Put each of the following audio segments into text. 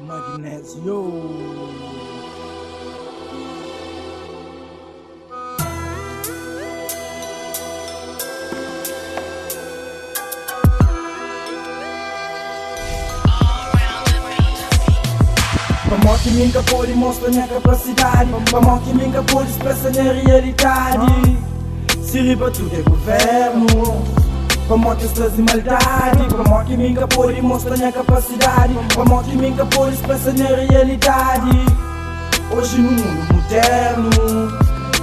Magnésio. Vamos que minha por e mostra minha capacidade. Vamos que minha por expressa minha realidade. Se riba tudo é governo. Vamos que estás em maldade. Vamos que minha por e mostra minha capacidade. Vamos que minha por expressa minha realidade. Hoje no mundo moderno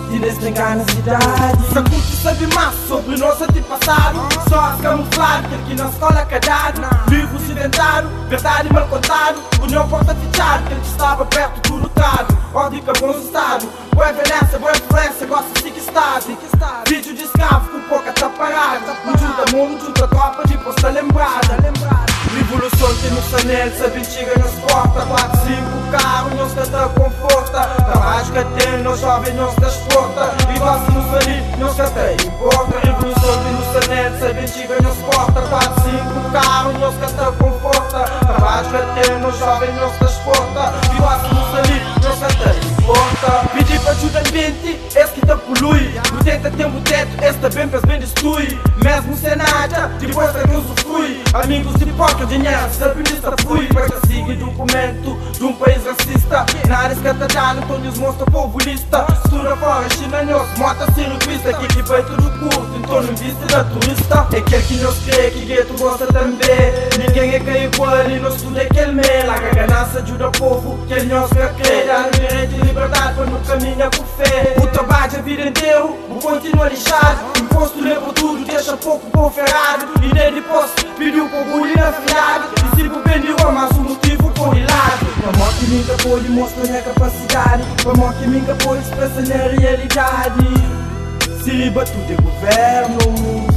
tires tem na cidade. Se curte sabe mais sobre nosso antepassado. Só as camuflado, que aqui na escola cadado. Livros inventaram, verdade mal contado. União porta fichado, que ele estava perto do lutado. Ordem que bom estado, boa envelhece, boa influência, gosta de que estado. Vídeo de escravo com pouca tá parado. No junta mundo, junta tropa, depois tá lembrada. Revolução tem no sanel, sabe chega nas portas. 4, 5 carros, nós canta conforta. Trabalho que tem, nós jovens, nós transporta. E gosta no salir, nós canta importa. Revolução tem no sanel, sabe chega nas portas. 4, 5 carros, nós canta conforta. Trabalho que tem, nós jovens, nós transporta. E gosta no salir, nós canta importa. Pedir pra ajuda ambiente, esse que tá polui. O teto tem um teto, esse também faz bem destrui. Mesmo sem nada, depois é que usufrui. Amigos de porca, dinheiro, sempre nisso fui. Para que siga documento de um país racista. Na área escatadada, Antônio mostra populista. Estuda fora, China, nós, mota circuista. Que vai tudo curto, então não viste da turista. É aquele que nós crê, que gueto gosta também. Ninguém é que é igual e nós tudo é aquele mel. A ganância ajuda o povo, que ele nós quer crer. Dá direito e liberdade para não caminhar com fé. O trabalho a vida inteira, o continua lixado. Imposto leva tudo, deixa pouco por ferrado. E nem depois pediu por bullying na fiada. E se por bem de mas o motivo por hilado. Vamos que minha por mostra minha capacidade. Vamos que minha por expressa minha realidade. Se riba tudo é governo.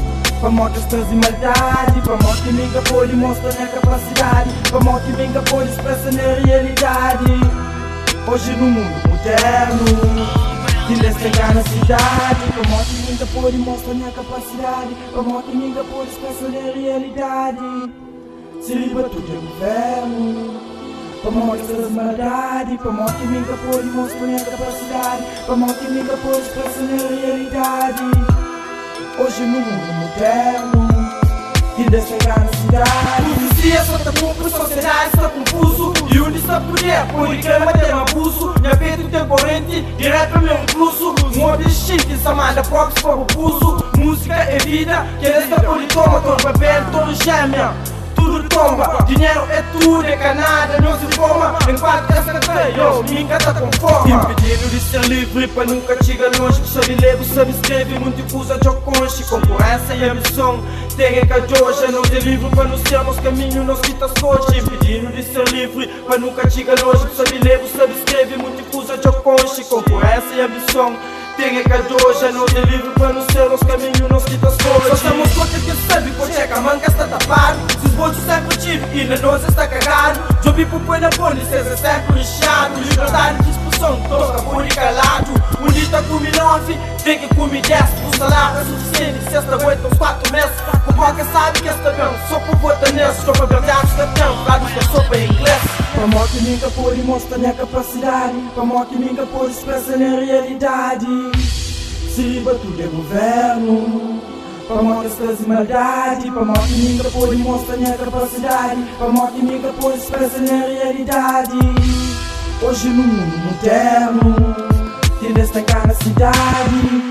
Vamos que estás em maldade. Vamos que minha por mostra minha capacidade. Vamos que minha por expressa minha realidade. Hoje no mundo moderno tires tem na cidade. Vamos que minha por mostra minha capacidade. Vamos que minha por expressa minha realidade. Se riba tudo é governo. Vamos que estás em maldade. Vamos que minha por mostra minha capacidade. Vamos que minha por expressa minha realidade. Hoje no mundo moderno tires tem na cidade. Polícia só tá com sociedade, está confuso. E onde está poder, por reclama tem um abuso. Minha vida tem corrente, direto para meu incluso. Um objeto, samada, próprios para o pulso. Música é vida, que esta politoma. Todo papel, todo gêmea, tudo tomba. Dinheiro é tudo, é canada, não se forma. Enquanto essa cadeia, ninguém tá conforma. Impedindo de ser livre, para nunca chegar longe. Sabe ler, sabe escrever, muito usa de conche. Concorrência e ambição, terem que hoje não ter livro para nos ser nos caminhos, nos quita as coisas. Impedindo de ser livre, para nunca chegar longe. Sabe ler, sabe escrever, muito usa de conche. Concorrência e ambição, tem que hoje não ter livro para nos ser nos caminhos, nos quita as coisas. Só estamos contra quem sabe, quando é que a manca está tapado. Se os botes sempre tive e na nós está cagado. Jobi por põe na polícia, é sempre lixado. Liberdade de expulsão, toca por e calado. Um dia está com 9, tem que comer 10. O salário é suficiente, se esta aguenta uns 4 meses. O boca sabe que esta bem, só por votar nesse. Estou para verdade, está bem, dados da sopa em inglês. Vamos que minha por mostra minha capacidade. Vamos que minha por expressa minha realidade. Se riba tudo é governo. Vamos que estás em maldade. Vamos que minha por mostra minha capacidade. Vamos que minha por expressa minha realidade. Hoje no mundo moderno tires tem na cidade.